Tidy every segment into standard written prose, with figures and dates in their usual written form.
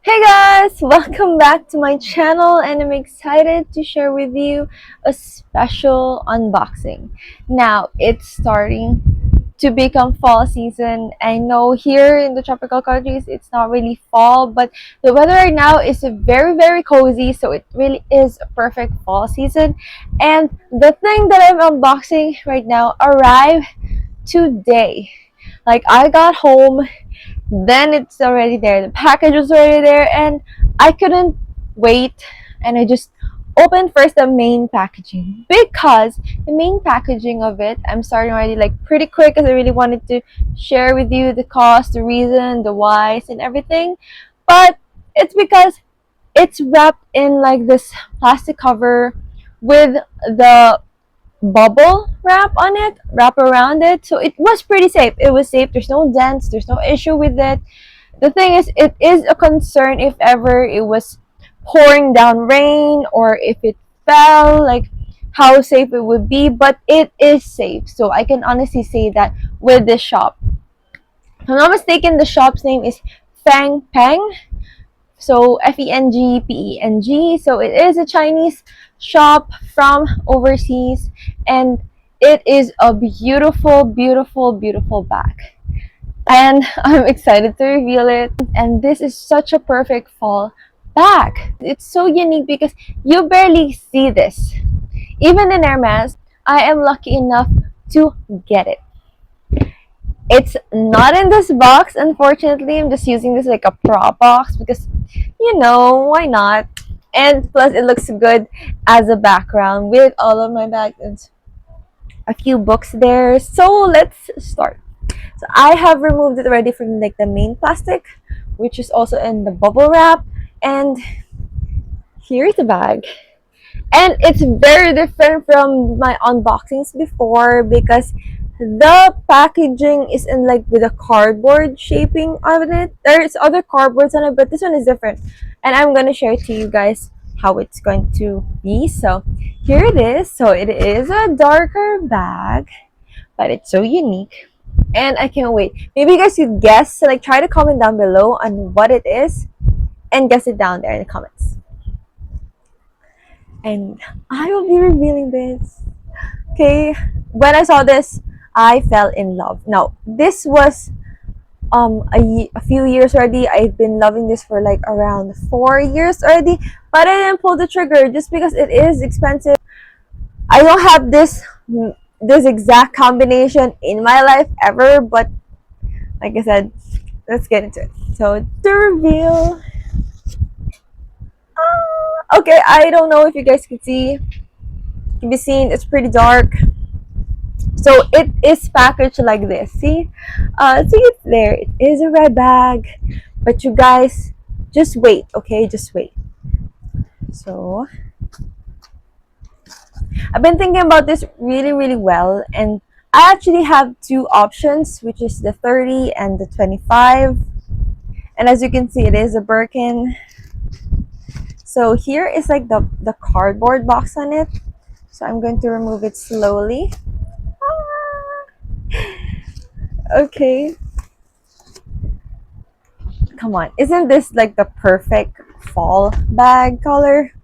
Hey guys, welcome back to my channel, and I'm excited to share with you a special unboxing. Now, it's starting to become fall season. I know here in the tropical countries it's not really fall, but the weather right now is very cozy, so it really is a perfect fall season. And the thing that I'm unboxing right now arrived today. Like, I got home, then it's already there, the package was already there, and I couldn't wait, and I just opened first the main packaging, because the main packaging of it, I'm starting already like pretty quick, because I really wanted to share with you the cost, the reason, the whys, and everything. But it's because it's wrapped in like this plastic cover with the bubble wrap on it, wrap around it, so it was pretty safe. It was safe, there's no dents, there's no issue with it. The thing is, it is a concern if ever it was pouring down rain or if it fell, like how safe it would be, but it is safe. So I can honestly say that with this shop. If I'm not mistaken, the shop's name is Fang Peng. So Fengpeng. So it is a Chinese shop from overseas, and it is a beautiful bag, and I'm excited to reveal it. And this is such a perfect fall bag. It's so unique because you barely see this. Even in Hermes, I am lucky enough to get it. It's not in this box, unfortunately. I'm just using this like a prop box because, why not? And plus, it looks good as a background with all of my bags and a few books there. So let's start. So I have removed it already from like the main plastic, which is also in the bubble wrap. And here's the bag. And it's very different from my unboxings before because the packaging is in like with a cardboard shaping on it. There's other cardboards on it, but this one is different. And I'm gonna share to you guys how it's going to be. So here it is. So it is a darker bag, but it's so unique. And I can't wait. Maybe you guys could guess. So like, try to comment down below on what it is and guess it down there in the comments. And I will be revealing this. Okay, when I saw this, I fell in love. Now, this was a few years already. I've been loving this for like around 4 years already, but I didn't pull the trigger just because it is expensive. I don't have this exact combination in my life ever, but like I said, let's get into it. So the reveal. Okay, I don't know if you guys can see. Can be seen. It's pretty dark. So it is packaged like this. See, see it's there. It is a red bag, but you guys just wait. Okay, just wait. So I've been thinking about this really well, and I actually have two options, which is the 30 and the 25. And as you can see, it is a Birkin. So here is like the cardboard box on it. So I'm going to remove it slowly. Okay. Come on. Isn't this like the perfect fall bag color?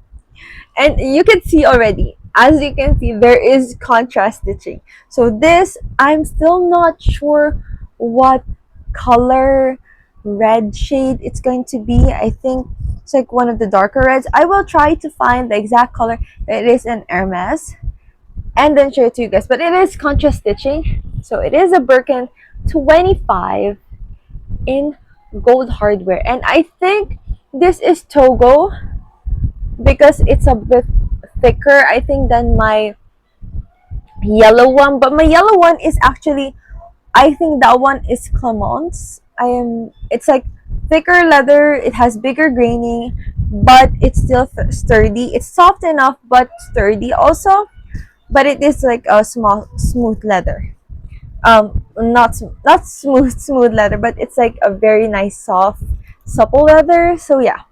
And you can see already, as you can see, there is contrast stitching. So this, I'm still not sure what color red shade it's going to be. I think it's like one of the darker reds. I will try to find the exact color that it is in Hermes and then show it to you guys. But it is contrast stitching. So it is a Birkin 25 in gold hardware. And I think this is Togo because it's a bit thicker, I think, than my yellow one. But my yellow one is actually, I think that one is Clement's. It's like thicker leather. It has bigger graining, but it's still sturdy. It's soft enough, but sturdy also. But it is like a smooth leather. Not smooth leather, but it's like a very nice, soft, supple leather. So yeah.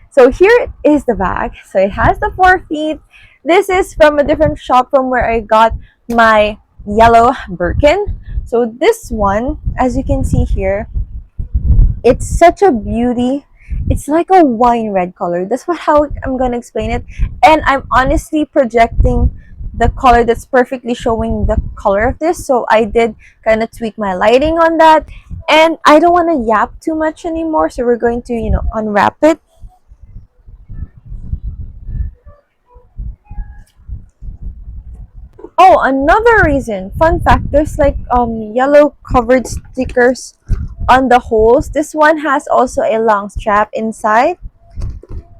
So here is the bag. So it has the 4 feet. This is from a different shop from where I got my yellow Birkin. So this one, as you can see here, it's such a beauty. It's like a wine red color. That's what how I'm gonna explain it. And I'm honestly projecting the color that's perfectly showing the color of this. So I did kind of tweak my lighting on that. And I don't want to yap too much anymore. So we're going to, unwrap it. Oh, another reason. Fun fact, there's like yellow covered stickers on the holes. This one has also a long strap inside.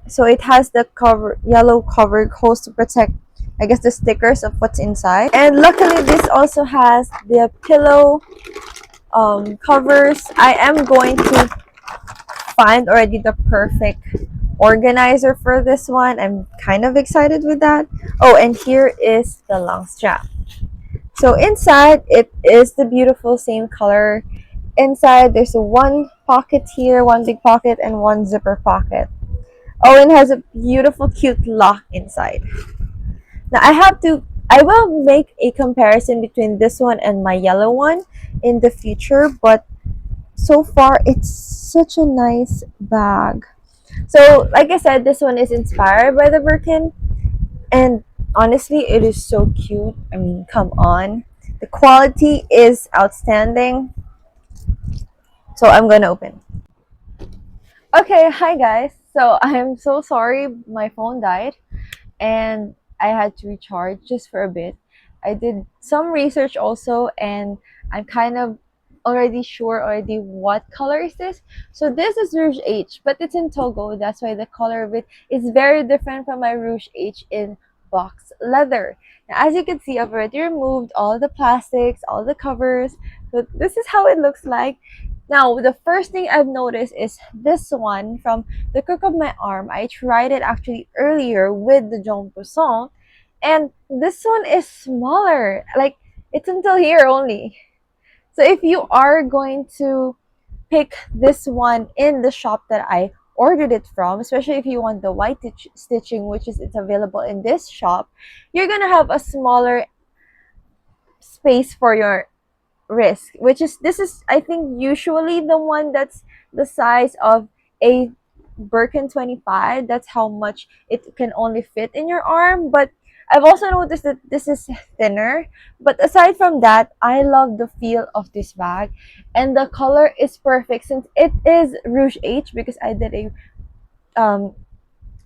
So it has the cover yellow covered holes to protect, I guess, the stickers of what's inside. And luckily this also has the pillow covers. I am going to find already the perfect organizer for this one. I'm kind of excited with that. Oh, and here is the long strap. So inside it is the beautiful same color. Inside there's a one pocket here, one big pocket, and one zipper pocket. Oh, and has a beautiful cute lock inside. Now I will make a comparison between this one and my yellow one in the future, but so far it's such a nice bag. So like I said, this one is inspired by the Birkin, and honestly it is so cute. I mean, come on. The quality is outstanding. So I'm gonna open. Okay, hi guys. So I'm so sorry my phone died and I had to recharge just for a bit. I did some research also, and I'm kind of already sure already what color is this. So this is Rouge H, but it's in Togo. That's why the color of it is very different from my Rouge H in box leather. Now, as you can see, I've already removed all the plastics, all the covers. So this is how it looks like. Now, the first thing I've noticed is this one from the crook of my arm. I tried it actually earlier with the Jean Poussin, and this one is smaller. Like, it's until here only. So if you are going to pick this one in the shop that I ordered it from, especially if you want the white stitching, which is it's available in this shop, you're gonna have a smaller space for your wrist, which is this is I think usually the one that's the size of a Birkin 25. That's how much it can only fit in your arm. But I've also noticed that this is thinner. But aside from that, I love the feel of this bag, and the color is perfect since it is Rouge H, because I did a um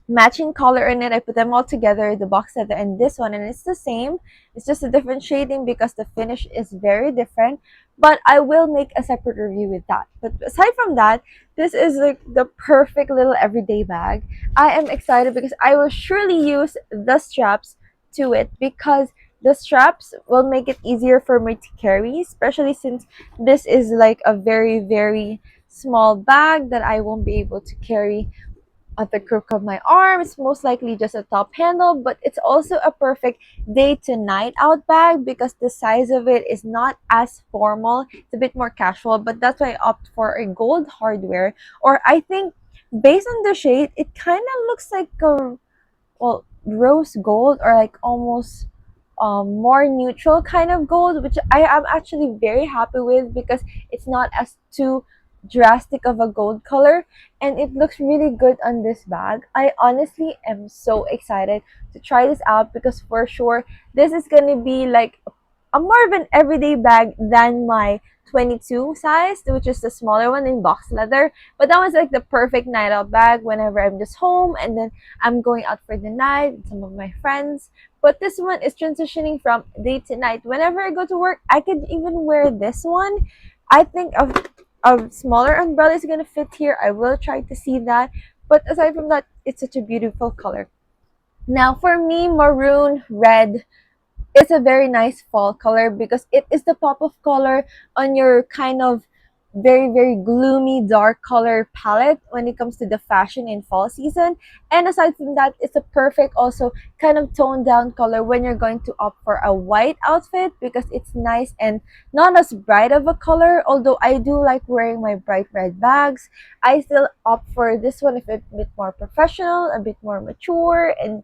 matching color in it. I put them all together, the box leather and this one, and it's the same. It's just a different shading because the finish is very different. But I will make a separate review with that. But aside from that, this is like the perfect little everyday bag. I am excited because I will surely use the straps to it, because the straps will make it easier for me to carry, especially since this is like a very, very small bag that I won't be able to carry at the crook of my arm. It's most likely just a top handle, but it's also a perfect day to night out bag because the size of it is not as formal. It's a bit more casual, but that's why I opt for a gold hardware. Or I think based on the shade, it kind of looks like a, well, rose gold, or like almost more neutral kind of gold, which I am actually very happy with because it's not as too drastic of a gold color, and it looks really good on this bag. I honestly am so excited to try this out because for sure this is gonna be like a more of an everyday bag than my 22 size, which is the smaller one in box leather. But that was like the perfect night out bag whenever I'm just home and then I'm going out for the night with some of my friends. But this one is transitioning from day to night. Whenever I go to work, I could even wear this one. I think a smaller umbrella is gonna fit here. I will try to see that. But aside from that, it's such a beautiful color. Now for me, maroon, red, it's a very nice fall color because it is the pop of color on your kind of very, very gloomy dark color palette when it comes to the fashion in fall season. And aside from that, it's a perfect also kind of toned down color when you're going to opt for a white outfit because it's nice and not as bright of a color. Although I do like wearing my bright red bags, I still opt for this one if it's a bit more professional, a bit more mature, and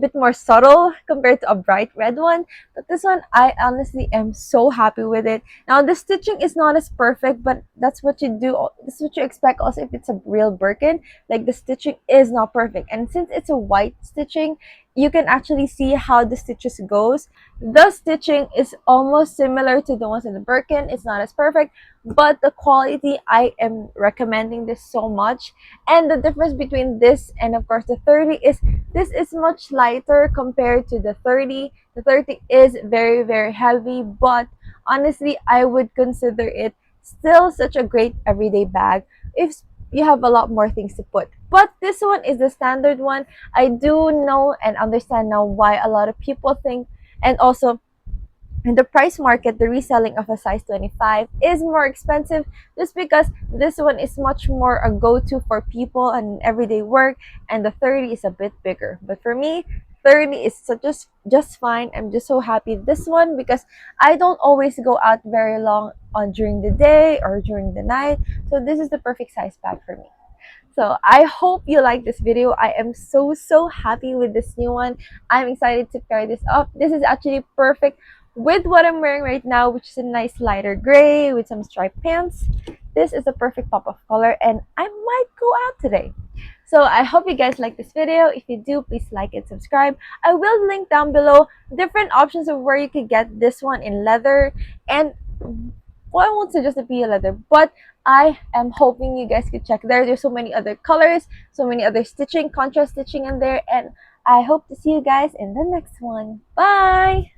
bit more subtle compared to a bright red one. But this one, I honestly am so happy with it. Now the stitching is not as perfect, but that's what you do. This is what you expect also if it's a real Birkin. Like the stitching is not perfect, and since it's a white stitching, you can actually see how the stitches goes. The stitching is almost similar to the ones in the Birkin. It's not as perfect, but the quality, I am recommending this so much. And the difference between this and of course the 30 is this is much lighter compared to the 30. The 30 is very, very heavy, but honestly, I would consider it still such a great everyday bag if you have a lot more things to put. But this one is the standard one. I do know and understand now why a lot of people think, and also in the price market, the reselling of a size 25 is more expensive just because this one is much more a go-to for people and everyday work, and the 30 is a bit bigger. But for me, 30 is just fine. I'm just so happy this one because I don't always go out very long on during the day or during the night. So this is the perfect size bag for me. So I hope you like this video. I am so happy with this new one. I'm excited to pair this up. This is actually perfect with what I'm wearing right now, which is a nice lighter gray with some striped pants. This is a perfect pop of color, and I might go out today. So I hope you guys like this video. If you do, please like and subscribe. I will link down below different options of where you could get this one in leather, and well, I won't suggest it be a leather, but I am hoping you guys could check there. There's so many other colors, so many other stitching, contrast stitching in there, and I hope to see you guys in the next one. Bye!